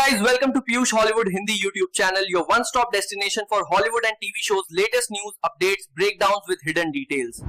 guys, welcome to Piyush Hollywood Hindi YouTube channel, your one-stop destination for Hollywood and TV shows, latest news, updates, breakdowns with hidden details.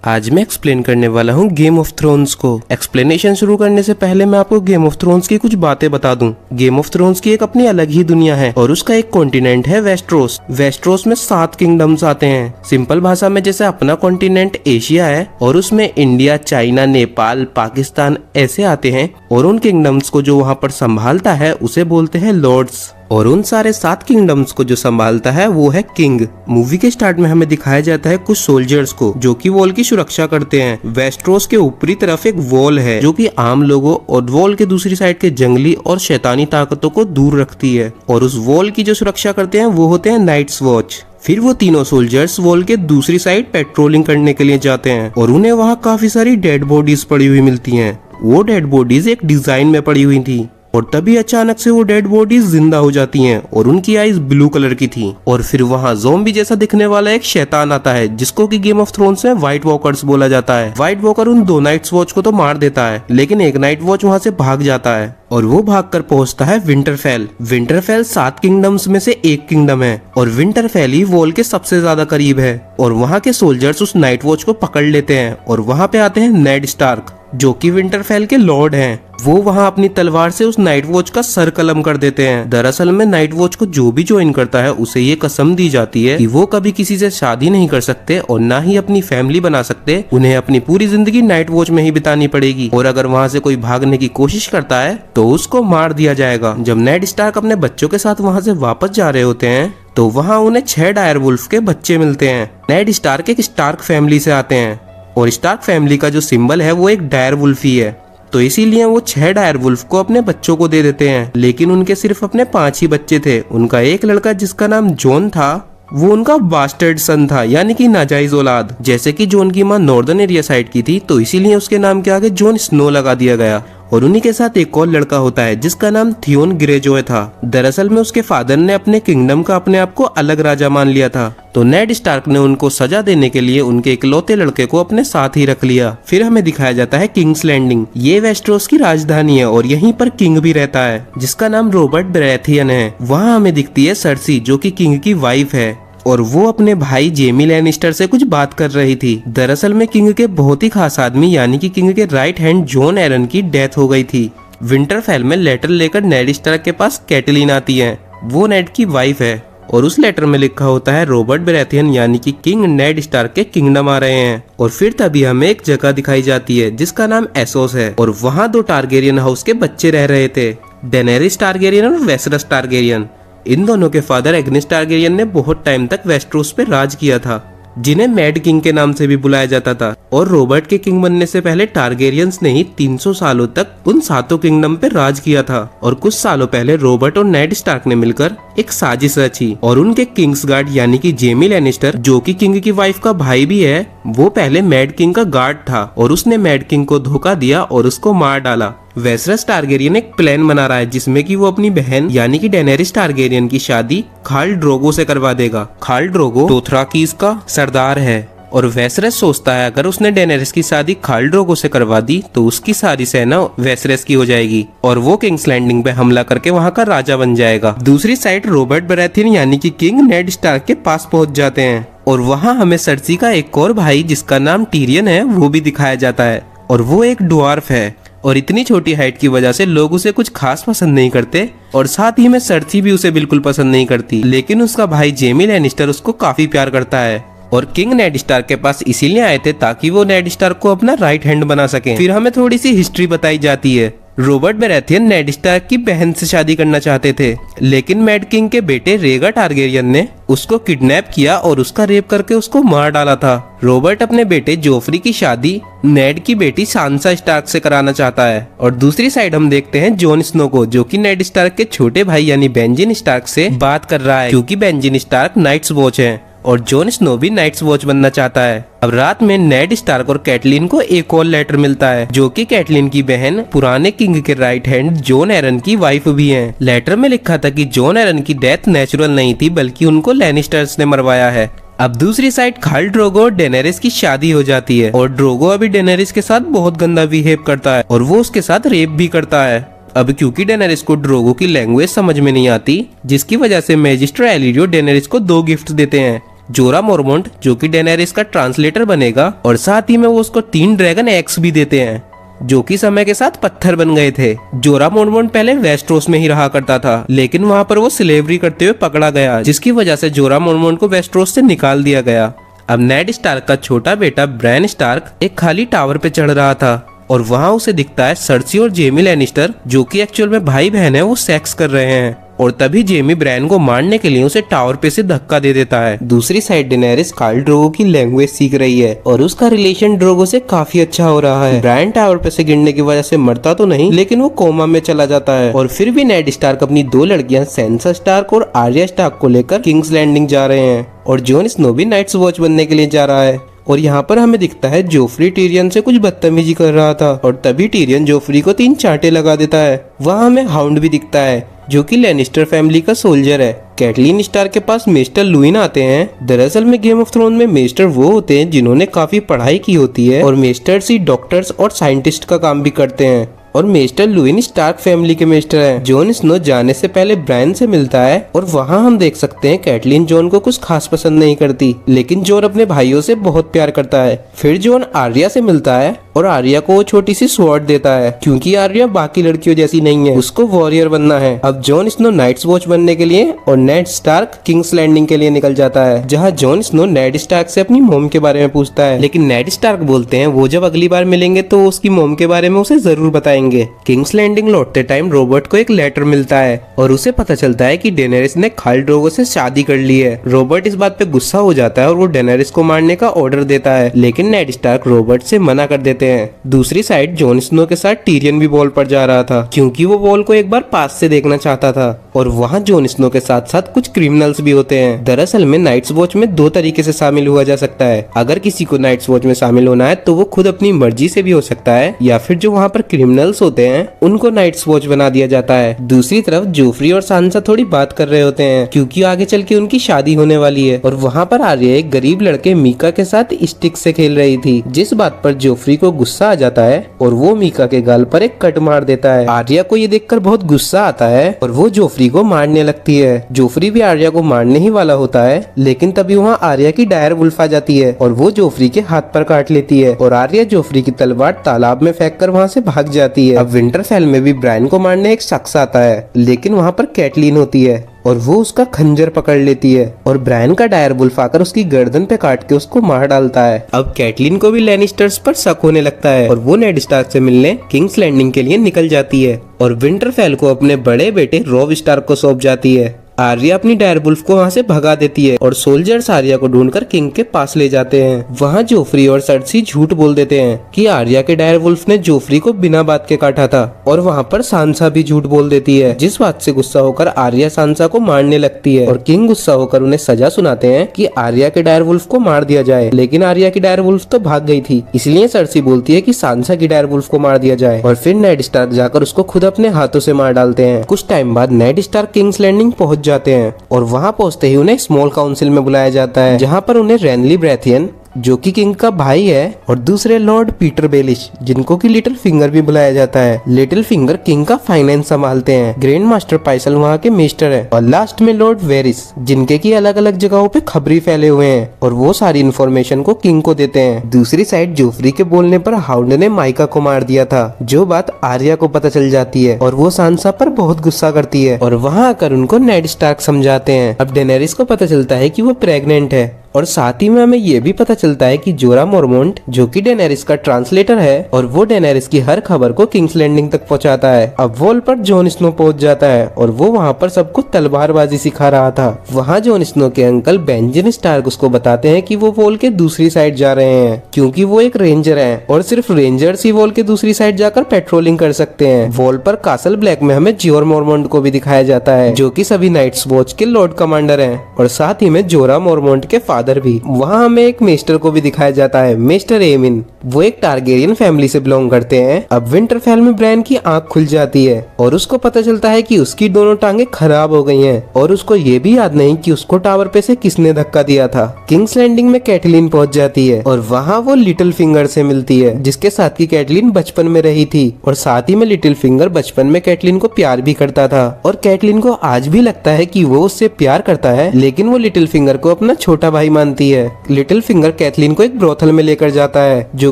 आज मैं explain करने वाला हूँ game of thrones को। Explanation शुरू करने से पहले मैं आपको गेम ऑफ थ्रोन्स की कुछ बातें बता दूं। गेम ऑफ थ्रोन्स की एक अपनी अलग ही दुनिया है और उसका एक कॉन्टिनेंट है वेस्ट्रोस। वेस्ट्रोस में 7 किंगडम्स आते हैं। सिंपल भाषा में जैसे अपना कॉन्टिनेंट एशिया है और उसमें इंडिया, चाइना, नेपाल, पाकिस्तान ऐसे आते हैं और उन किंगडम्स को जो वहाँ पर संभालता है उसे बोलते हैं लॉर्ड्स। और उन सारे 7 किंगडम्स को जो संभालता है वो है किंग। मूवी के स्टार्ट में हमें दिखाया जाता है कुछ सोल्जर्स को जो कि वॉल की सुरक्षा करते हैं। वेस्ट्रोस के ऊपरी तरफ एक वॉल है जो कि आम लोगों और वॉल के दूसरी साइड के जंगली और शैतानी ताकतों को दूर रखती है। और उस वॉल की जो सुरक्षा करते हैं वो होते हैं नाइट्स वॉच। फिर वो तीनों सोल्जर्स वॉल के दूसरी साइड पेट्रोलिंग करने के लिए जाते हैं और उन्हें वहाँ काफी सारी डेड बॉडीज पड़ी हुई मिलती हैं। वो डेड बॉडीज एक डिजाइन में पड़ी हुई थी और तभी अचानक से वो डेड बॉडीज जिंदा हो जाती हैं और उनकी आईज ब्लू कलर की थी। और फिर वहाँ ज़ॉम्बी जैसा दिखने वाला एक शैतान आता है जिसको कि गेम ऑफ थ्रोन्स में व्हाइट वॉकर्स बोला जाता है। व्हाइट वॉकर उन 2 नाइट्स वॉच को तो मार देता है लेकिन एक नाइट वॉच वहाँ से भाग जाता है और वो भागकर पहुंचता है विंटरफेल। विंटरफेल 7 किंगडम्स में से एक किंगडम है और विंटरफेल ही वॉल के सबसे ज्यादा करीब है। और वहाँ के सोल्जर्स उस नाइट वॉच को पकड़ लेते हैं और वहाँ पे आते हैं नेड स्टार्क जो कि विंटरफेल के लॉर्ड हैं। वो वहाँ अपनी तलवार से उस नाइट वॉच का सर कलम कर देते हैं। दरअसल में नाइट वॉच को जो भी ज्वाइन करता है उसे ये कसम दी जाती है कि वो कभी किसी से शादी नहीं कर सकते और ना ही अपनी फैमिली बना सकते। उन्हें अपनी पूरी जिंदगी नाइट वॉच में ही बितानी पड़ेगी और अगर वहाँ से कोई भागने की कोशिश करता है तो उसको मार दिया जाएगा। जब नेड स्टार्क अपने बच्चों के साथ वहाँ से वापस जा रहे होते हैं तो वहाँ उन्हें 6 डायर वुल्फ के बच्चे मिलते हैं। नेड स्टार्क एक स्टार्क फैमिली से आते हैं और स्टार्क फैमिली का जो सिंबल है वो एक डायर वुल्फ ही है, तो इसीलिए वो 6 डायर वुल्फ को अपने बच्चों को दे देते हैं। लेकिन उनके सिर्फ अपने 5 ही बच्चे थे। उनका एक लड़का जिसका नाम जॉन था वो उनका बास्टर्ड सन था यानी कि नाजायज औलाद। जैसे कि जॉन की माँ नॉर्दर्न एरिया साइड की थी तो इसीलिए उसके नाम के आगे जॉन स्नो लगा दिया गया। और उन्हीं के साथ एक और लड़का होता है जिसका नाम थियोन ग्रेजॉय था। दरअसल में उसके फादर ने अपने किंगडम का अपने आप को अलग राजा मान लिया था तो नेड स्टार्क ने उनको सजा देने के लिए उनके इकलौते लड़के को अपने साथ ही रख लिया। फिर हमें दिखाया जाता है किंग्स लैंडिंग। ये वेस्ट्रोस की राजधानी है और यहीं पर किंग भी रहता है जिसका नाम रॉबर्ट बराथियन है। वहाँ हमें दिखती है सर्सी जो कि किंग की वाइफ है और वो अपने भाई जेमी लैनिस्टर से कुछ बात कर रही थी। दरअसल में किंग के बहुत ही खास आदमी यानी कि किंग के राइट हैंड जॉन एरन की डेथ हो गई थी। विंटरफेल में लेटर लेकर नेड स्टार्क के पास कैटलीन आती है, वो नेड की वाइफ है और उस लेटर में लिखा होता है रॉबर्ट बराथियन यानी कि किंग नेड स्टार्क के किंगडम आ रहे हैं। और फिर तभी हमें एक जगह दिखाई जाती है जिसका नाम एसोस है और वहाँ 2 टारगेरियन हाउस के बच्चे रह रहे थे, डेनेरिस टारगेरियन और वेसरस टारगेरियन। इन दोनों के फादर एग्निस टारगेरियन ने बहुत टाइम तक वेस्ट्रोस पे राज किया था जिन्हें मैड किंग के नाम से भी बुलाया जाता था। और रॉबर्ट के किंग बनने से पहले टारगेरियंस ने ही 300 सालों तक उन 7 किंगडम पे राज किया था। और कुछ सालों पहले रॉबर्ट और नेड स्टार्क ने मिलकर एक साजिश रची और उनके किंग्स गार्ड यानी कि जेमी लैनिस्टर जो कि किंग की वाइफ का भाई भी है वो पहले मैड किंग का गार्ड था और उसने मैड किंग को धोखा दिया और उसको मार डाला। वेसरस टारगेरियन एक प्लान बना रहा है जिसमें कि वो अपनी बहन यानी कि डेनेरिस टारगेरियन की शादी खाल ड्रोगो से करवा देगा। खाल ड्रोगो डोथराकीज का सरदार है और वेसरस सोचता है अगर उसने डेनेरिस की शादी खाल ड्रोगो से करवा दी तो उसकी सारी सेना वेसरस की हो जाएगी और वो किंग्स लैंडिंग पे हमला करके वहाँ का राजा बन जाएगा। दूसरी साइड रॉबर्ट बराथियन यानी कि किंग नेड स्टार्क के पास पहुँच जाते हैं और वहाँ हमें सर्सी का एक और भाई जिसका नाम टीरियन है वो भी दिखाया जाता है और वो एक ड्वार्फ है और इतनी छोटी हाइट की वजह से लोग उसे कुछ खास पसंद नहीं करते और साथ ही में सर्सी भी उसे बिल्कुल पसंद नहीं करती। लेकिन उसका भाई जेमी लैनिस्टर उसको काफी प्यार करता है और किंग नेड स्टार्क के पास इसीलिए आए थे ताकि वो नेड स्टार्क को अपना राइट हैंड बना सके। फिर हमें थोड़ी सी हिस्ट्री बताई जाती है। रॉबर्ट बराथियन नेड स्टार्क की बहन से शादी करना चाहते थे लेकिन मैड किंग के बेटे रेगा टारगेरियन ने उसको किडनैप किया और उसका रेप करके उसको मार डाला था। रॉबर्ट अपने बेटे जोफ्री की शादी नेड की बेटी सांसा स्टार्क से कराना चाहता है। और दूसरी साइड हम देखते हैं जॉन स्नो को जो कि नेड स्टार्क के छोटे भाई यानी बेंजिन स्टार्क से बात कर रहा है क्योंकि बेंजिन स्टार्क नाइट्स वॉच है और जॉन स्नो भी नाइट्स वॉच बनना चाहता है। अब रात में नेड स्टार्क और कैटलीन को एक और लेटर मिलता है जो कि कैटलीन की बहन पुराने किंग के राइट हैंड जॉन एरन की वाइफ भी हैं। लेटर में लिखा था कि जॉन एरन की डेथ नेचुरल नहीं थी बल्कि उनको लैनिस्टर्स ने मरवाया है। अब दूसरी साइड खाल ड्रोगो और डेनेरिस की शादी हो जाती है और ड्रोगो अभी डेनेरिस के साथ बहुत गंदा बिहेव करता है और वो उसके साथ रेप भी करता है। अब क्योंकि डेनेरिस को ड्रोगो की लैंग्वेज समझ में नहीं आती, जिसकी वजह से मैजिस्टर एलिरियो डेनेरिस को 2 गिफ्ट देते हैं। जोरा मोरमोंट जो कि डेनेरिस का ट्रांसलेटर बनेगा, और साथ ही में वो उसको 3 ड्रैगन एग्स भी देते हैं जो कि समय के साथ पत्थर बन गए थे। जोरा मोरमोंट पहले वेस्ट्रोस में ही रहा करता था, लेकिन वहाँ पर वो स्लेवरी करते हुए पकड़ा गया, जिसकी वजह से जोरा मोरमोंट को वेस्ट्रोस से निकाल दिया गया। अब नेड स्टार्क का छोटा बेटा ब्रैन स्टार्क एक खाली टावर पे चढ़ रहा था और वहाँ उसे दिखता है सर्सी और जेमी लैनिस्टर, जो कि एक्चुअल में भाई बहन है, वो सेक्स कर रहे हैं। और तभी जेमी ब्रैन को मारने के लिए उसे टावर पे से धक्का दे देता है। दूसरी साइड डेनेरिस खाल ड्रोगो की लैंग्वेज सीख रही है और उसका रिलेशन ड्रोगो से काफी अच्छा हो रहा है। ब्रैन टावर पे से गिरने की वजह से मरता तो नहीं, लेकिन वो कोमा में चला जाता है। और फिर भी नेड स्टार्क अपनी 2 लड़कियां सैंसा स्टार्क और आर्या स्टार्क को लेकर किंग्स लैंडिंग जा रहे हैं और जॉन स्नो भी नाइट्स वॉच बनने के लिए जा रहा है। और यहाँ पर हमें दिखता है जोफ्री टीरियन से कुछ बदतमीजी कर रहा था और तभी टीरियन जोफ्री को 3 चांटे लगा देता है। वहाँ हमें हाउंड भी दिखता है जो कि लैनिस्टर फैमिली का सोल्जर है। कैटलीन स्टार के पास मिस्टर लुइन आते हैं। दरअसल में गेम ऑफ थ्रोन में मिस्टर वो होते हैं जिन्होंने काफी पढ़ाई की होती है और मिस्टर सी डॉक्टर्स और साइंटिस्ट का काम भी करते हैं। और मिस्टर लुइन स्टार्क फैमिली के मिस्टर हैं। जॉन स्नो जाने से पहले ब्रायन से मिलता है और वहाँ हम देख सकते हैं कैटलीन जॉन को कुछ खास पसंद नहीं करती, लेकिन जॉन अपने भाइयों से बहुत प्यार करता है। फिर जॉन आर्या से मिलता है और आर्या को वो छोटी सी स्वॉर्ड देता है क्योंकि आर्या बाकी लड़कियों जैसी नहीं है, उसको वॉरियर बनना है। अब जॉन स्नो नाइट्स वॉच बनने के लिए और नेड स्टार्क किंग्स लैंडिंग के लिए निकल जाता है, जहाँ जॉन स्नो नेड स्टार्क से अपनी मोम के बारे में पूछता है, लेकिन नेड स्टार्क बोलते हैं वो जब अगली बार मिलेंगे तो उसकी मोम के बारे में उसे जरूर बताएंगे। किंग्स लैंडिंग लौटते टाइम रॉबर्ट को एक लेटर मिलता है और उसे पता चलता है कि डेनेरिस ने खाल ड्रोगो से शादी कर ली है। रॉबर्ट इस बात पे गुस्सा हो जाता है और वो डेनेरिस को मारने का ऑर्डर देता है, लेकिन नेड स्टार्क रॉबर्ट से मना कर देते हैं। दूसरी साइड जॉन स्नो के साथ टीरियन भी वॉल पर जा रहा था क्योंकि वो वॉल को एक बार पास से देखना चाहता था और वहाँ जॉन स्नो के साथ साथ कुछ क्रिमिनल्स भी होते हैं। दरअसल में नाइट्स वॉच में 2 तरीके से शामिल हुआ जा सकता है। अगर किसी को नाइट्स वॉच में शामिल होना है तो वो खुद अपनी मर्जी से भी हो सकता है, या फिर जो वहाँ पर क्रिमिनल्स होते हैं उनको नाइट्स वॉच बना दिया जाता है। दूसरी तरफ जोफ्री और सांसा थोड़ी बात कर रहे होते हैं क्योंकि आगे चल के उनकी शादी होने वाली है और वहाँ पर आर्या एक गरीब लड़के मीका के साथ स्टिक से खेल रही थी, जिस बात पर जोफ्री को गुस्सा आ जाता है और वो मीका के गाल पर एक कट मार देता है। आर्या को ये देखकर बहुत गुस्सा आता है और वो जोफ्री को मारने लगती है। जोफ्री भी आर्या को मारने ही वाला होता है, लेकिन तभी वहाँ आर्या की डायर वुल्फ आ जाती है और वो जोफ्री के हाथ पर काट लेती है और आर्या जोफ्री की तलवार तालाब में फेंक कर वहाँ से भाग जाती है। अब विंटरफेल में भी ब्रायन को मारने एक शख्स आता है, लेकिन वहाँ पर कैटलीन होती है और वो उसका खंजर पकड़ लेती है और ब्रायन का डायर वुल्फ आकर उसकी गर्दन पे काट के उसको मार डालता है। अब कैटलीन को भी लैनिस्टर्स पर शक होने लगता है और वो नेड स्टार्क से मिलने किंग्स लैंडिंग के लिए निकल जाती है और विंटरफेल को अपने बड़े बेटे रॉब स्टार्क को सौंप जाती है। आर्या अपनी डायर वुल्फ को वहाँ से भगा देती है और सोल्जर्स आर्या को ढूंढकर किंग के पास ले जाते हैं। वहाँ जोफ्री और सर्सी झूठ बोल देते हैं कि आर्या के डायर वुल्फ ने जोफ्री को बिना बात के काटा था और वहाँ पर सांसा भी झूठ बोल देती है, जिस बात से गुस्सा होकर आर्या सांसा को मारने लगती है और किंग गुस्सा होकर उन्हें सजा सुनाते हैं कि आर्या के डायर वुल्फ को मार दिया जाए, लेकिन आर्या की डायर वुल्फ तो भाग गई थी, इसलिए सर्सी बोलती है कि सांसा की डायर वुल्फ को मार दिया जाए और फिर नेड स्टार्क जाकर उसको खुद अपने हाथों से मार डालते हैं। कुछ टाइम बाद नेड स्टार्क किंग्स लैंडिंग पहुंच जाते हैं और वहां पहुंचते ही उन्हें स्मॉल काउंसिल में बुलाया जाता है, जहां पर उन्हें रेनली ब्रेथियन जो कि किंग का भाई है और दूसरे लॉर्ड पीटर बेलिश जिनको कि लिटिल फिंगर भी बुलाया जाता है। लिटिल फिंगर किंग का फाइनेंस संभालते हैं। ग्रैंड मास्टर पाइसल वहाँ के मिस्टर हैं और लास्ट में लॉर्ड वेरिस जिनके की अलग अलग जगहों पे खबरी फैले हुए हैं और वो सारी इन्फॉर्मेशन को किंग को देते हैं। दूसरी साइड जोफ्री के बोलने पर हाउंड ने माइका को मार दिया था, जो बात आर्या को पता चल जाती है और वो सांसा पर बहुत गुस्सा करती है और वहाँ आकर उनको नेड स्टार्क समझाते हैं। अब डेनेरिस को पता चलता है कि वो प्रेग्नेंट है और साथ ही में हमें ये भी पता चलता है कि जोरा मोरमोंट जो कि डेनेरिस का ट्रांसलेटर है और वो डेनेरिस की हर खबर को किंग्स लैंडिंग तक पहुंचाता है। अब वॉल पर जॉन स्नो पहुंच जाता है और वो वहाँ पर सबको तलवारबाजी सिखा रहा था। वहाँ जॉन स्नो के अंकल बेंजन स्टार्क उसको बताते हैं कि वो वॉल के दूसरी साइड जा रहे हैं क्योंकि वो एक रेंजर है और सिर्फ रेंजर्स ही वॉल के दूसरी साइड जाकर पेट्रोलिंग कर सकते हैं। वॉल पर कासल ब्लैक में हमें जोरा मोरमोंट को भी दिखाया जाता है जो कि सभी नाइट्स वॉच के लॉर्ड कमांडर हैं और साथ ही में जोरा मोरमोंट के फादर भी। वहाँ हमें एक मेस्टर को भी दिखाया जाता है, मेस्टर एमिन। वो एक टारगेरियन फैमिली से बिलोंग करते हैं। अब विंटरफेल में ब्रायन की आंख खुल जाती है और उसको पता चलता है कि उसकी दोनों टांगे खराब हो गई हैं और उसको ये भी याद नहीं कि उसको टावर पे से किसने धक्का दिया था। किंग्स लैंडिंग में कैटलीन पहुंच जाती है और वहाँ वो लिटिल फिंगर से मिलती है, जिसके साथ की कैटलीन बचपन में रही थी। और साथ ही में लिटिल फिंगर बचपन में कैटलीन को प्यार भी करता था और कैटलीन को आज भी लगता है कि वो उससे प्यार करता है, लेकिन वो लिटिल फिंगर को अपना छोटा भाई मानती है। लिटिल फिंगर कैटलीन को एक ब्रोथल में लेकर जाता है, जो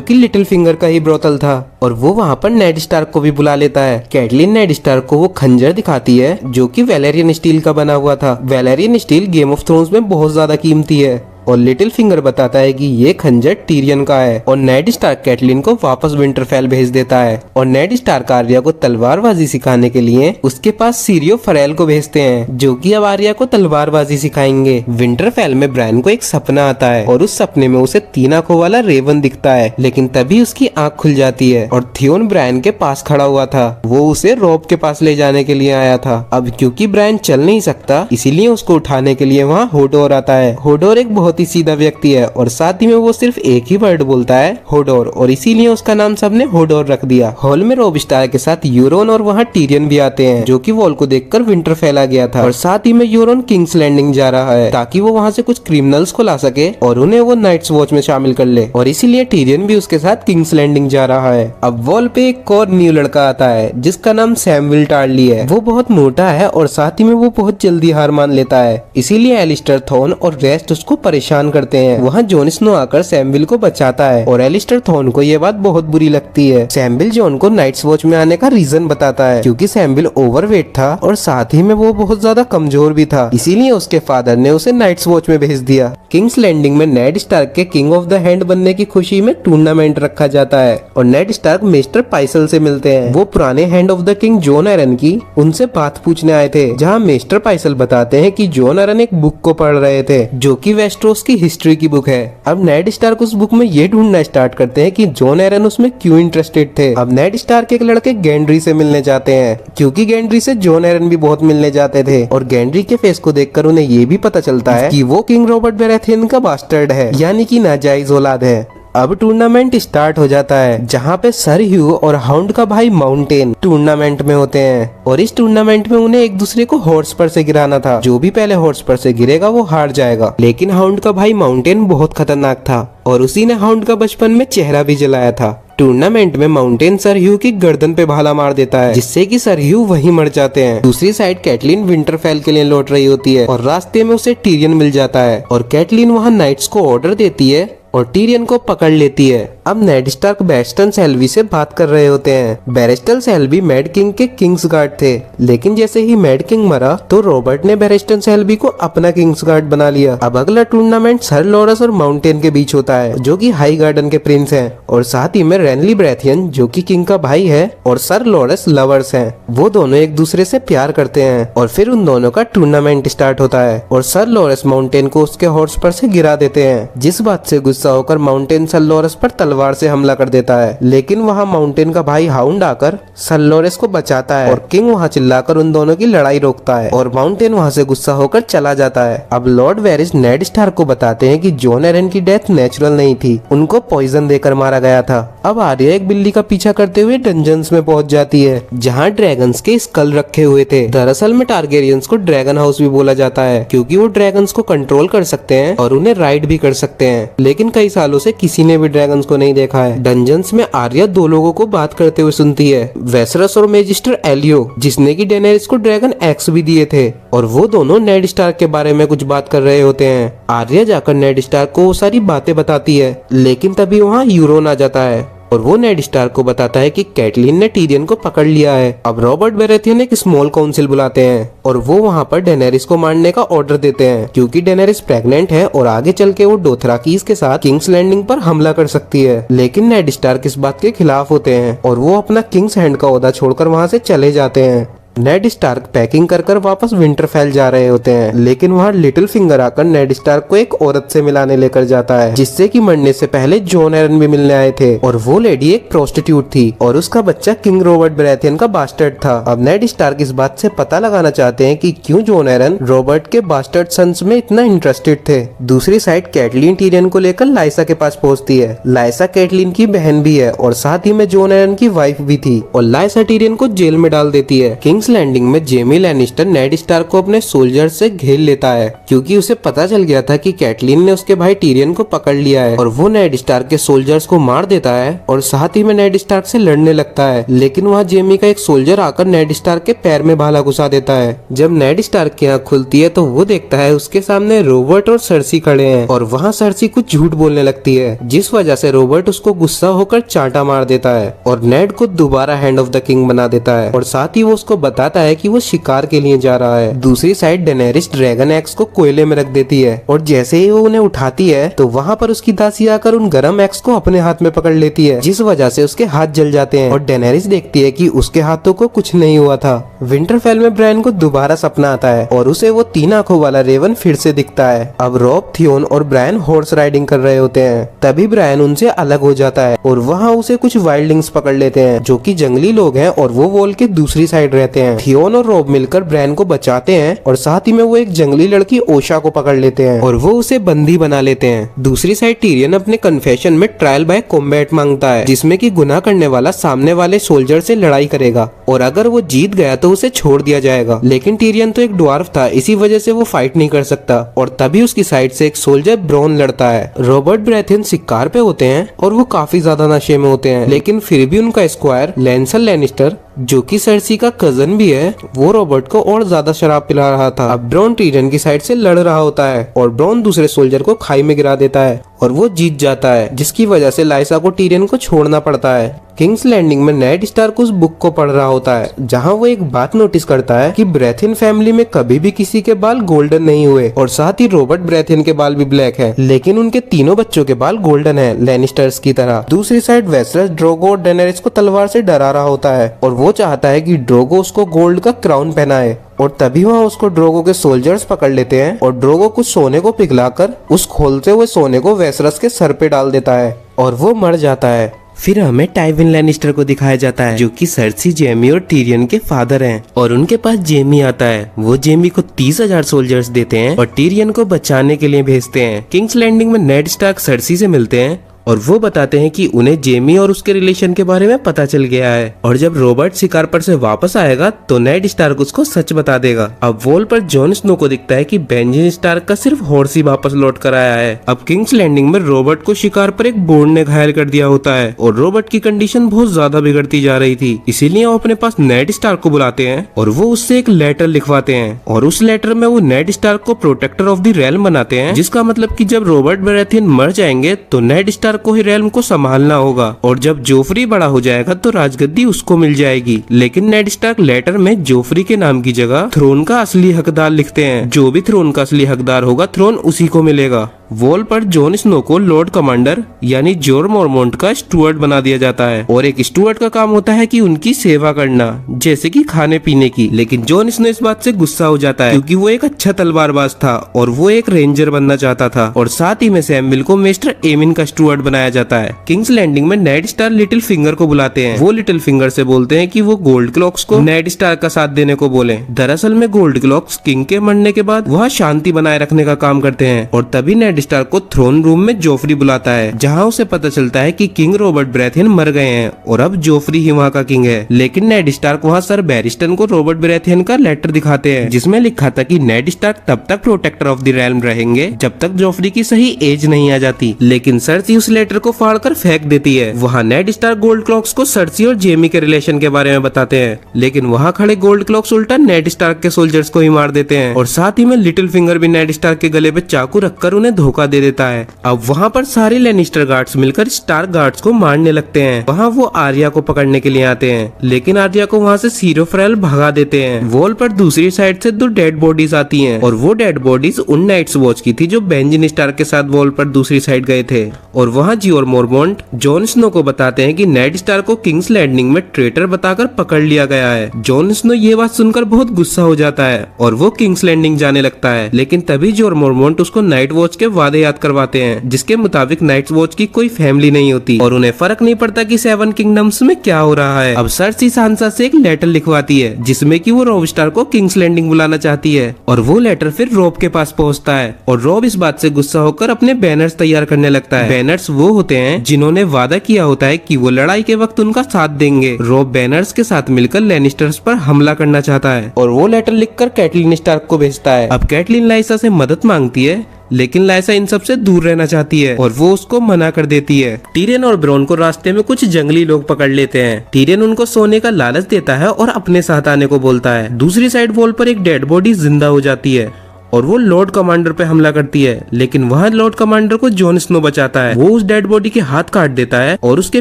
कि लिटिल फिंगर का ही ब्रोथल था, और वो वहाँ पर नेड स्टार्क को भी बुला लेता है। कैटलीन नेड स्टार्क को वो खंजर दिखाती है जो कि वैलेरियन स्टील का बना हुआ था। Valyrian steel Game of Thrones में बहुत ज्यादा कीमती है और लिटिल फिंगर बताता है कि ये खंजर टीरियन का है। और नेड स्टार्क कैटलीन को वापस विंटरफेल भेज देता है और नेड स्टार्क आर्या को तलवारबाजी सिखाने के लिए उसके पास सीरियो फरेल को भेजते हैं, जो कि अब आर्या को तलवारबाजी सिखाएंगे। विंटरफेल में ब्रायन को एक सपना आता है और उस सपने में उसे 3 आंखों वाला रेवन दिखता है, लेकिन तभी उसकी आंख खुल जाती है और थियोन ब्रायन के पास खड़ा हुआ था। वो उसे रॉब के पास ले जाने के लिए आया था। अब क्योंकि ब्रायन चल नहीं सकता, इसीलिए उसको उठाने के लिए वहाँ होडोर आता है। होडोर एक बहुत ही सीधा व्यक्ति है और साथ ही में वो सिर्फ एक ही वर्ड बोलता है, होडोर, और इसीलिए उसका नाम सबने होडोर रख दिया। हॉल में रॉब स्टार के साथ यूरोन और वहाँ टीरियन भी आते हैं, जो कि वॉल को देखकर विंटरफेल आ गया था। और साथ ही में यूरोन किंग्स लैंडिंग जा रहा है ताकि वो वहाँ से कुछ क्रिमिनल्स को ला सके और उन्हें वो नाइट्स वॉच में शामिल कर ले, और इसीलिए टीरियन भी उसके साथ किंग्स लैंडिंग जा रहा है। अब वॉल पे एक और न्यू लड़का आता है जिसका नाम सैमुअल टार्ली है। वो बहुत मोटा है और साथ ही में वो बहुत जल्दी हार मान लेता है, इसीलिए एलिस्टर थॉर्न और रेस्ट उसको परेशान करते हैं। वहाँ जॉन स्नो आकर सैमुअल को बचाता है और एलिस्टर थॉर्न को ये बात बहुत बुरी लगती है। सैमुअल जॉन को नाइट्स वॉच में आने का रीजन बताता है क्योंकि सैमुअल ओवरवेट था और साथ ही में वो बहुत ज्यादा कमजोर भी था, इसीलिए उसके फादर ने उसे नाइट्स वॉच में भेज दिया। किंग्स लैंडिंग में नेड स्टार्क के किंग ऑफ द हैंड बनने की खुशी में टूर्नामेंट रखा जाता है और नेड स्टार्क मिस्टर पाइसल से मिलते हैं। वो पुराने hand of the king Jon Arryn की उनसे बात पूछने आए थे, जहाँ मिस्टर पाइसल बताते हैं कि जॉन एरन एक बुक को पढ़ रहे थे जो कि वेस्टरोस की हिस्ट्री की बुक है। अब नेड स्टार्क उस बुक में ये ढूंढना स्टार्ट करते हैं कि जॉन एरन उसमें क्यों इंटरेस्टेड थे। अब नेड स्टार्क एक लड़के गेंड्री से मिलने जाते हैं क्योंकि गेंड्री से जॉन एरन भी बहुत मिलने जाते थे, और गेंड्री के फेस को देखकर उन्हें ये भी पता चलता है कि वो किंग रॉबर्ट बेराथियन का बास्टर्ड है, यानी कि नाजायज औलाद है। अब टूर्नामेंट स्टार्ट हो जाता है जहाँ पे सर ह्यू और हाउंड का भाई माउंटेन टूर्नामेंट में होते हैं, और इस टूर्नामेंट में उन्हें एक दूसरे को हॉर्स पर से गिराना था। जो भी पहले हॉर्स पर से गिरेगा वो हार जाएगा, लेकिन हाउंड का भाई माउंटेन बहुत खतरनाक था और उसी ने हाउंड का बचपन में चेहरा भी जलाया था। टूर्नामेंट में माउंटेन सर ह्यू की गर्दन पे भाला मार देता है, जिससे कि सर ह्यू वहीं मर जाते हैं। दूसरी साइड कैटलीन विंटरफेल के लिए लौट रही होती है और रास्ते में उसे टीरियन मिल जाता है और कैटलीन वहाँ नाइट्स को ऑर्डर देती है और टीरियन को पकड़ लेती है। अब नेड स्टार्क बैरिस्टन सेल्वी से बात कर रहे होते हैं। बैरिस्टन सेल्वी मैड किंग के किंग्स गार्ड थे, लेकिन जैसे ही मैड किंग मरा तो रॉबर्ट ने बैरिस्टन सेल्वी को अपना किंग्स गार्ड बना लिया। अब अगला टूर्नामेंट सर लॉरेंस और माउंटेन के बीच होता है, जो कि हाई गार्डन के प्रिंस हैं, और साथ ही में रेनली ब्रेथियन जो कि किंग का भाई है और सर लॉरेंस लवर्स हैं। वो दोनों एक दूसरे से प्यार करते हैं और फिर उन दोनों का टूर्नामेंट स्टार्ट होता है और सर लॉरेंस माउंटेन को उसके हॉर्स पर से गिरा देते हैं, जिस बात से गुस्सा होकर माउंटेन सर लॉरेंस पर तलवार से हमला कर देता है। लेकिन वहाँ माउंटेन का भाई हाउंड आकर सर लॉरेंस को बचाता है और किंग वहाँ चिल्लाकर उन दोनों की लड़ाई रोकता है और माउंटेन वहाँ से गुस्सा होकर चला जाता है। अब लॉर्ड वेरिस नेड स्टार्क को बताते हैं कि जॉन एरन की डेथ नेचुरल नहीं थी, उनको पॉइजन देकर मारा गया था। अब आर्या एक बिल्ली का पीछा करते हुए डंजन्स में पहुंच जाती है, जहाँ ड्रैगन्स के स्कल रखे हुए थे। दरअसल में टारगेरियंस को ड्रैगन हाउस भी बोला जाता है क्योंकि वो ड्रैगन्स को कंट्रोल कर सकते हैं और उन्हें राइड भी कर सकते हैं, लेकिन कई सालों से किसी ने भी ड्रैगन्स को नहीं देखा है। डंजन्स में आर्या 2 लोगों को बात करते हुए सुनती है, वेसरस और मैजिस्टर एलियो, जिसने की डेनेरिस को ड्रैगन एक्स भी दिए थे, और वो दोनों नेड स्टार्क के बारे में कुछ बात कर रहे होते हैं। आर्या जाकर नेड स्टार्क को वो सारी बातें बताती है, लेकिन तभी वहाँ यूरोन आ जाता है और वो नेड स्टार्क को बताता है कि कैटलीन ने टीरियन को पकड़ लिया है। अब रॉबर्ट बेराथियन एक स्मॉल काउंसिल बुलाते हैं और वो वहाँ पर डेनेरिस को मारने का ऑर्डर देते हैं क्योंकि डेनेरिस प्रेग्नेंट है और आगे चल के वो डोथराकीज के साथ किंग्स लैंडिंग पर हमला कर सकती है। लेकिन नेड स्टार्क इस बात के खिलाफ होते हैं और वो अपना किंग्स हैंड का ओहदा छोड़कर वहाँ से चले जाते हैं। नेड स्टार्क पैकिंग कर कर वापस विंटरफेल जा रहे होते हैं, लेकिन वहाँ लिटिल फिंगर आकर नेड स्टार्क को एक औरत से मिलाने लेकर जाता है, जिससे कि मरने से पहले जॉन एरन भी मिलने आए थे और वो लेडी एक प्रोस्टिट्यूट थी और उसका बच्चा किंग रॉबर्ट बराथियन का बास्टर्ड था। अब नेड स्टार्क इस बात से पता लगाना चाहते हैं कि क्यों जॉन एरन रॉबर्ट के बास्टर्ड सन्स में इतना इंटरेस्टेड थे। दूसरी साइड कैटलीन टीरियन को लेकर लाइसा के पास पहुंचती है। लाइसा कैटलीन की बहन भी है और साथ ही में जॉन एरन की वाइफ भी थी और लाइसा टीरियन को जेल में डाल देती है। किंग्स लैंडिंग में जेमी लैनिस्टर नेड स्टार्क को अपने सोल्जर से घेर लेता है, क्योंकि उसे पता चल गया था कि कैटलीन ने उसके भाई टीरियन को पकड़ लिया है और वो नेड स्टार्क के सोल्जर्स को मार देता है और साथ ही में नेड स्टार्क से लड़ने लगता है। लेकिन वहाँ जेमी का एक सोल्जर आकर नेड स्टार्क के पैर में भाला घुसा देता है। जब नेड स्टार्क की आँख खुलती है तो वो देखता है उसके सामने रॉबर्ट और सर्सी खड़े हैं और वहाँ सर्सी कुछ झूठ बोलने लगती है, जिस वजह से रॉबर्ट उसको गुस्सा होकर चांटा मार देता है और नेड को दोबारा हैंड ऑफ द किंग बना देता है और साथ ही वो उसको बताता है कि वो शिकार के लिए जा रहा है। दूसरी साइड डेनेरिस ड्रैगन एक्स को कोयले में रख देती है और जैसे ही वो उन्हें उठाती है तो वहाँ पर उसकी दासी आकर उन गरम एक्स को अपने हाथ में पकड़ लेती है, जिस वजह से उसके हाथ जल जाते हैं और डेनेरिस देखती है कि उसके हाथों को कुछ नहीं हुआ था। विंटरफेल में ब्रायन को दोबारा सपना आता है और उसे वो 3 आंखों वाला रेवन फिर से दिखता है। अब रॉब, थियोन और ब्रायन हॉर्स राइडिंग कर रहे होते हैं। तभी ब्रायन उनसे अलग हो जाता है और वहाँ उसे कुछ वाइल्डलिंग्स पकड़ लेते हैं जो कि जंगली लोग हैं और वो वॉल के दूसरी साइड रहते हैं। थियोन और रॉब मिलकर ब्रायन को बचाते हैं और साथ ही में वो एक जंगली लड़की ओशा को पकड़ लेते हैं और वो उसे बंदी बना लेते हैं। दूसरी साइड टीरियन अपने कन्फेशन में ट्रायल बाय कॉम्बैट मांगता है, जिसमें कि गुनाह करने वाला सामने वाले सोल्जर से लड़ाई करेगा और अगर वो जीत गया तो उसे छोड़ दिया जाएगा। लेकिन टीरियन तो एक ड्वार्फ था, इसी वजह से वो फाइट नहीं कर सकता और तभी उसकी साइड से एक सोल्जर ब्रॉन लड़ता है। रॉबर्ट बराथियन शिकार पे होते हैं और वो काफी ज्यादा नशे में होते हैं, लेकिन फिर भी उनका स्क्वायर लैंसल लैनिस्टर, जो कि सर्सी का कजन भी है, वो रॉबर्ट को और ज्यादा शराब पिला रहा था। अब ब्रॉन टीरियन की साइड से लड़ रहा होता है और ब्रॉन दूसरे सोल्जर को खाई में गिरा देता है और वो जीत जाता है, जिसकी वजह से लाइसा को टीरियन को छोड़ना पड़ता है। किंग्स लैंडिंग में नेड स्टार्क उस बुक को पढ़ रहा होता है, जहां वो एक बात नोटिस करता है कि ब्राथियन फैमिली में कभी भी किसी के बाल गोल्डन नहीं हुए और साथ ही रॉबर्ट बराथियन के बाल भी ब्लैक है, लेकिन उनके तीनों बच्चों के बाल गोल्डन है, लैनिस्टर्स की तरह। दूसरी साइड वेसरस ड्रोगो और डेनेरिस को तलवार से डरा रहा होता है और वो चाहता है कि ड्रोगो उसको गोल्ड का क्राउन पहनाए और तभी वहाँ उसको ड्रोगो के सोल्जर्स पकड़ लेते हैं और ड्रोगो कुछ सोने को पिघलाकर उस खोलते हुए सोने को वेसरस के सर पे डाल देता है और वो मर जाता है। फिर हमें टाइविन लैनिस्टर को दिखाया जाता है, जो कि सर्सी, जेमी और टीरियन के फादर हैं और उनके पास जेमी आता है। वो जेमी को 30,000 सोल्जर्स देते हैं और टीरियन को बचाने के लिए भेजते हैं। किंग्स लैंडिंग में नेड स्टार्क सर्सी से मिलते हैं और वो बताते हैं कि उन्हें जेमी और उसके रिलेशन के बारे में पता चल गया है और जब रॉबर्ट शिकार पर से वापस आएगा तो नेड स्टार्क उसको सच बता देगा। अब वॉल पर जॉन स्नो को दिखता है कि बेंजामिन स्टार्क का सिर्फ हॉर्स ही वापस लौट कर आया है। अब किंग्स लैंडिंग में रॉबर्ट को शिकार पर एक बोर्ड ने घायल कर दिया होता है और रॉबर्ट की कंडीशन बहुत ज्यादा बिगड़ती जा रही थी, इसीलिए वो अपने पास नेड स्टार्क को बुलाते हैं और वो उससे एक लेटर लिखवाते हैं और उस लेटर में वो नेड स्टार्क को प्रोटेक्टर ऑफ द रेल्म बनाते हैं, जिसका मतलब कि जब रॉबर्ट बराथियन मर जाएंगे तो नेड स्टार्क को ही रेल्म को संभालना होगा और जब जोफ्री बड़ा हो जाएगा तो राजगद्दी उसको मिल जाएगी। लेकिन नेड स्टार्क लेटर में जोफ्री के नाम की जगह थ्रोन का असली हकदार लिखते हैं। जो भी थ्रोन का असली हकदार होगा थ्रोन उसी को मिलेगा। वॉल पर जॉन स्नो को लॉर्ड कमांडर यानी जोर मोरमोंट का स्टुअर्ड बना दिया जाता है और एक स्टुअर्ड का काम होता है कि उनकी सेवा करना, जैसे कि खाने पीने की। लेकिन जॉन स्नो इस बात से गुस्सा हो जाता है क्योंकि वो एक अच्छा तलवारबाज था और वो एक रेंजर बनना चाहता था और साथ ही में सैमुअल को मिस्टर एमिन का स्टुअर्ड बनाया जाता है। किंग्स लैंडिंग में नेड स्टार्क लिटिल फिंगर को बुलाते हैं। वो लिटिल फिंगर से बोलते हैं कि वो गोल्ड क्लॉक्स को नेड स्टार्क का साथ देने को बोले। दरअसल में गोल्ड क्लॉक्स किंग के मरने के बाद वहाँ शांति बनाए रखने का काम करते हैं और तभी नेड स्टार्क को थ्रोन रूम में जोफ्री बुलाता है, जहाँ उसे पता चलता है कि किंग रॉबर्ट बराथियन मर गए हैं और अब जोफ्री ही वहाँ का किंग है। लेकिन नेड स्टार्क वहाँ सर बैरिस्टन को रॉबर्ट बराथियन का लेटर दिखाते हैं, जिसमें लिखा था कि नेड स्टार्क तब तक प्रोटेक्टर ऑफ द रेल्म रहेंगे जब तक जोफ्री की सही एज नहीं आ जाती। लेकिन सर्सी उस लेटर को फाड़कर फेंक देती है। वहाँ नेड स्टार्क गोल्ड क्लॉक्स को सर्सी और जेमी के रिलेशन के बारे में बताते हैं, लेकिन वहाँ खड़े गोल्ड क्लॉक्स उल्टा नेड स्टार्क के सोल्जर्स को ही मार देते हैं और साथ ही में लिटिल फिंगर भी नेड स्टार्क के गले पे चाकू रखकर उन्हें धोखा दे देता है। अब वहाँ पर सारे लेनिस्टर गार्ड्स मिलकर स्टार्क गार्ड्स को मारने लगते हैं। वहाँ वो आर्या को पकड़ने के लिए आते हैं, लेकिन आर्या को वहाँ से सीरो फ्रेल भगा देते हैं। वॉल पर दूसरी साइड से 2 डेड बॉडीज आती हैं और वो डेड बॉडीज उन नाइट्स वॉच की थी जो बेंजामिन स्टार्क के साथ वॉल पर दूसरी साइड गए थे। और वहाँ जियोर मोरमोंट जॉन स्नो को बताते हैं कि नेड स्टार्क को किंग्स लैंडिंग में ट्रेटर बताकर पकड़ लिया गया है। जॉन स्नो ये बात सुनकर बहुत गुस्सा हो जाता है और वो किंग्स लैंडिंग जाने लगता है, लेकिन तभी जियोर मोरमोंट उसको नाइट वॉच के वादे याद करवाते हैं, जिसके मुताबिक नाइट वॉच की कोई फैमिली नहीं होती और उन्हें फर्क नहीं पड़ता कि 7 किंगडम्स में क्या हो रहा है। अब सर्सी सांसा से एक लेटर लिखवाती है जिसमें कि वो रॉब स्टार्क को किंग्स लैंडिंग बुलाना चाहती है और वो लेटर फिर रॉब के पास पहुंचता है और रॉब इस बात से गुस्सा होकर अपने बैनर्स तैयार करने लगता है। बैनर्स वो होते हैं जिन्होंने वादा किया होता है कि वो लड़ाई के वक्त उनका साथ देंगे। रॉब बैनर्स के साथ मिलकर लैनिस्टर्स पर हमला करना चाहता है और वो लेटर लिखकर कैटलिन स्टार्क को भेजता है। अब कैटलिन लाइसा से मदद मांगती है, लेकिन लाइसा इन सब से दूर रहना चाहती है और वो उसको मना कर देती है। टीरियन और ब्रॉन को रास्ते में कुछ जंगली लोग पकड़ लेते हैं। टीरियन उनको सोने का लालच देता है और अपने साथ आने को बोलता है। दूसरी साइड वॉल पर एक डेड बॉडी जिंदा हो जाती है और वो लॉर्ड कमांडर पे हमला करती है, लेकिन वहाँ लॉर्ड कमांडर को जॉन स्नो बचाता है। वो उस डेड बॉडी के हाथ काट देता है और उसके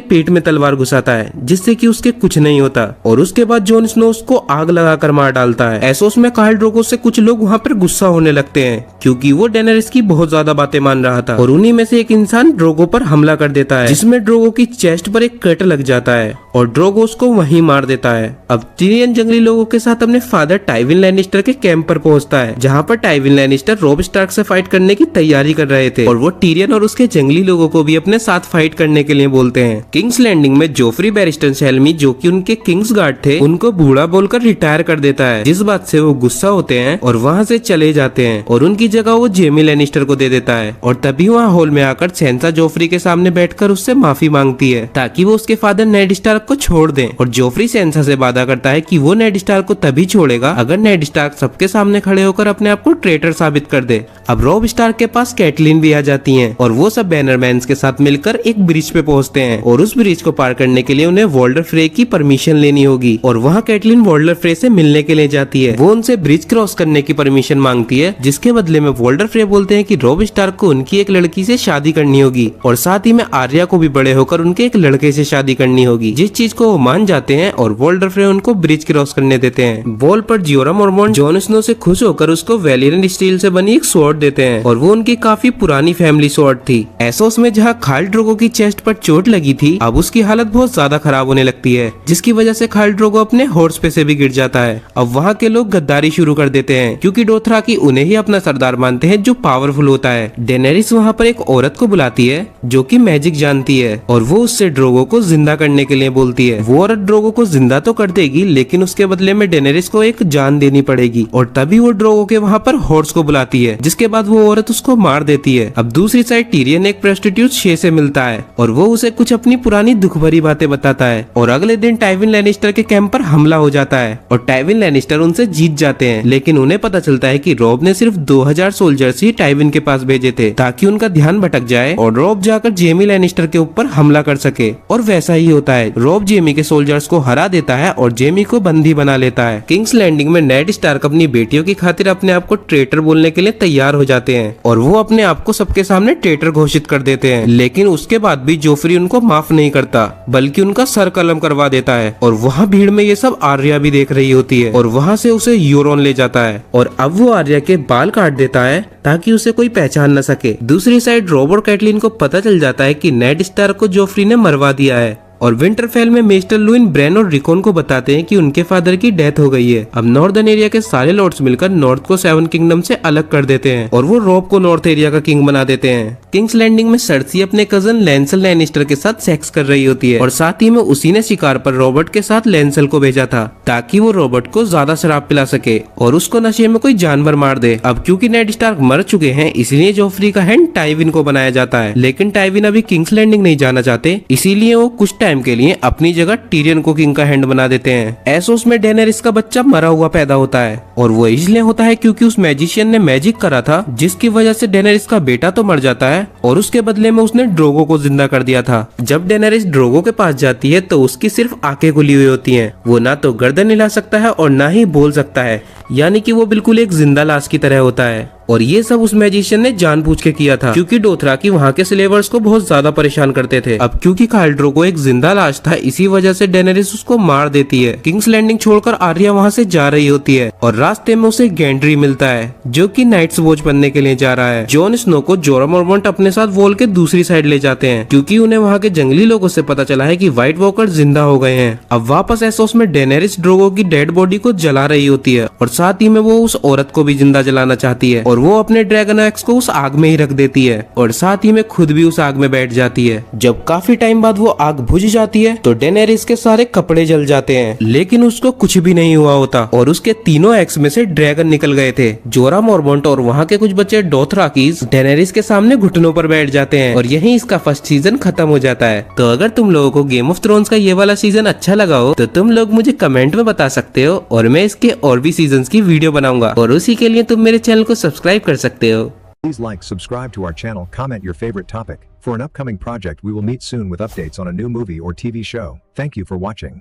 पेट में तलवार घुसाता है, जिससे कि उसके कुछ नहीं होता और उसके बाद जॉन स्नो उसको आग लगाकर मार डालता है। एसोस में कार्ल ड्रोगो से कुछ लोग वहाँ पर गुस्सा होने लगते हैं क्योंकि वो डेनेरिस की बहुत ज्यादा बातें मान रहा था और उन्हीं में से एक इंसान ड्रोगो पर हमला कर देता है, जिसमें ड्रोगो की चेस्ट पर एक कट लग जाता है और ड्रोगो उसको वहीं मार देता है। अब टीरियन जंगली लोगों के साथ अपने फादर टाइविन लैनिस्टर के कैंप पर पहुंचता है, जहाँ पर टाइविन लैनिस्टर रॉब स्टार्क से फाइट करने की तैयारी कर रहे थे और वो टीरियन और उसके जंगली लोगों को भी अपने साथ फाइट करने के लिए बोलते हैं। किंग्स लैंडिंग में जोफ्री बैरिस्टन शेल्मी, जो कि उनके किंग्स गार्ड थे, उनको बूढ़ा बोलकर रिटायर कर देता है, जिस बात से वो गुस्सा होते हैं और वहाँ से चले जाते हैं और उनकी जगह वो जेमी लैनिस्टर को दे देता है। और तभी वहाँ हॉल में आकर सैंसा जोफ्री के सामने बैठकर उससे माफी मांगती है ताकि वो उसके फादर नेड स्टार्क को छोड़ दें और जोफ्री सैंसा से वादा करता है कि वो नेड स्टार्क को तभी छोड़ेगा अगर नेड स्टार्क सबके सामने खड़े होकर अपने आप को ट्रेटर साबित कर दे। अब रॉब स्टार्क के पास कैटलिन भी आ जाती हैं और वो सब बैनरमैन्स के साथ मिलकर एक ब्रिज पे पहुंचते हैं और उस ब्रिज को पार करने के लिए उन्हें वॉल्डर फ्रे की परमिशन लेनी होगी और वहाँ कैटलिन वॉल्डर फ्रे से मिलने के लिए जाती है। वो उनसे ब्रिज क्रॉस करने की परमिशन मांगती है, जिसके बदले में वॉल्डर फ्रे बोलते हैं कि रॉब स्टार्क को उनकी एक लड़की से शादी करनी होगी और साथ ही में आर्या को भी बड़े होकर उनके एक लड़के से शादी करनी होगी, जिस चीज को वो मान जाते हैं और वॉल्डर फ्रे उनको ब्रिज क्रॉस करने देते हैं। वॉल पर जियोरा मोरमोंट जॉन स्नो से खुश होकर उसको वेलियरेंट स्टील से बनी एक स्वॉर्ड देते हैं और वो उनकी काफी पुरानी फैमिली स्वॉर्ड थी। एसोस में जहाँ खाल ड्रोगो की चेस्ट पर चोट लगी थी, अब उसकी हालत बहुत ज्यादा खराब होने लगती है, जिसकी वजह से खाल ड्रोगो अपने हॉर्स पे से भी गिर जाता है। अब वहाँ के लोग गद्दारी शुरू कर देते हैं क्योंकि डोथराकी उन्हें ही अपना सरदार मानते हैं जो पावरफुल होता है। डेनेरिस वहाँ पर एक औरत को बुलाती है जो कि मैजिक जानती है और वो उससे ड्रोगो को जिंदा करने के लिए बोलती है। वो औरत ड्रोगो को जिंदा तो कर देगी, लेकिन उसके बदले में डेनेरिस को एक जान देनी पड़ेगी और तभी वो ड्रोगो के वहाँ पर हॉर्स को बुलाती है, जिसके बाद वो औरत उसको मार देती है। अब दूसरी साइड टीरियन एक प्रोस्टिट्यूट शे से मिलता है और वो उसे कुछ अपनी पुरानी दुख भरी बातें बताता है और अगले दिन टाइविन लैनिस्टर के कैंप पर हमला हो जाता है और टाइविन लैनिस्टर उनसे जीत जाते हैं, लेकिन उन्हें पता चलता है कि रॉब ने सिर्फ 2000 सोल्जर्स ही टाइविन के पास भेजे थे ताकि उनका ध्यान भटक जाए और रॉब जाकर जेमी लैनिस्टर के ऊपर हमला कर सके। और वैसा ही होता है, रॉब जेमी के सोल्जर्स को हरा देता है और जेमी को बंदी बना लेता है। किंग्स लैंडिंग में नेड स्टार्क अपनी बेटियों की खातिर अपने आप को ट्रेटर बोलने के लिए तैयार हो जाते हैं और वो अपने आप को सबके सामने ट्रेटर घोषित कर देते हैं, लेकिन उसके बाद भी जोफ्री उनको माफ नहीं करता बल्कि उनका सर कलम करवा देता है। और वहाँ भीड़ में ये सब आर्या भी देख रही होती है और वहाँ से उसे यूरोन ले जाता है और अब वो आर्या के बाल काट देता है ताकि उसे कोई पहचान न सके। दूसरी साइड रॉब और कैटलिन को पता चल जाता है कि नेड स्टार्क को जोफ्री ने मरवा दिया है और विंटरफेल में मेस्टर लुइन ब्रेन और रिकॉन को बताते हैं कि उनके फादर की डेथ हो गई है। अब नॉर्दर्न एरिया के सारे लॉर्ड्स मिलकर नॉर्थ को 7 किंगडम से अलग कर देते हैं और वो रॉब को नॉर्थ एरिया का किंग बना देते हैं। किंग्स लैंडिंग में सर्सी अपने कजन लैंसल लैनिस्टर के साथ सेक्स कर रही होती है और साथ ही में उसी ने शिकार पर रॉबर्ट के साथ लैंसल को भेजा था ताकि वो रॉबर्ट को ज्यादा शराब पिला सके और उसको नशे में कोई जानवर मार दे। अब क्योंकि नेड स्टार्क मर चुके हैं, इसलिए जोफ्री का हैंड टाइविन को बनाया जाता है, लेकिन टाइविन अभी किंग्स लैंडिंग नहीं जाना चाहते, इसीलिए वो कुछ टाइम के लिए अपनी जगह टीरियन को किंग का हैंड बना देते हैं। एसोस में डेनेरिस का बच्चा मरा हुआ पैदा होता है और वो इसलिए होता है क्योंकि उस मैजिशियन ने मैजिक करा था, जिसकी वजह से डेनेरिस का बेटा तो मर जाता है और उसके बदले में उसने ड्रोगो को जिंदा कर दिया था। जब डेनेरिस ड्रोगो के पास जाती है तो उसकी सिर्फ आंखें खुली हुई होती हैं। वो ना तो गर्दन हिला सकता है और ना ही बोल सकता है, यानी कि वो बिल्कुल एक जिंदा लाश की तरह होता है। और ये सब उस मैजिशियन ने जानबूझ के किया था क्योंकि डोथराकी वहाँ के स्लेवर्स को बहुत ज्यादा परेशान करते थे। अब क्योंकि खाल ड्रोगो एक जिंदा लाश था, इसी वजह से डेनेरिस उसको मार देती है। किंग्स लैंडिंग छोड़कर आर्या वहाँ से जा रही होती है और रास्ते में उसे गेंड्री मिलता है जो कि नाइट्स वॉच बनने के लिए जा रहा है। जॉन स्नो को जोरा मॉर्मॉन्ट अपने साथ वॉल के दूसरी साइड ले जाते हैं क्योंकि उन्हें वहाँ के जंगली लोगों से पता चला है कि व्हाइट वॉकर जिंदा हो गए हैं। अब वापस एसोस में डेनेरिस ड्रोगो की डेड बॉडी को जला रही होती है और साथ ही में वो उस औरत को भी जिंदा जलाना चाहती है और वो अपने ड्रैगन एक्स को उस आग में ही रख देती है और साथ ही में खुद भी उस आग में बैठ जाती है। जब काफी टाइम बाद वो आग बुझ जाती है तो डेनेरिस के सारे कपड़े जल जाते हैं, लेकिन उसको कुछ भी नहीं हुआ होता और उसके तीनों एक्स में से ड्रैगन निकल गए थे। जोरा मॉर्मॉन्ट और वहाँ के कुछ बच्चे डोथराकीज डेनेरिस के सामने घुटनों पर बैठ जाते हैं और यहीं इसका फर्स्ट सीजन खत्म हो जाता है। तो अगर तुम लोगों को गेम ऑफ थ्रोन्स का ये वाला सीजन अच्छा लगा हो तो तुम लोग मुझे कमेंट में बता सकते हो और मैं इसके और भी सीजन्स की वीडियो बनाऊंगा और उसी के लिए तुम मेरे चैनल को सब्सक्राइब कर सकते हो। Please like, subscribe to our channel, comment your favorite topic. For an upcoming project we will meet soon with updates on a new movie or TV show. Thank you for watching.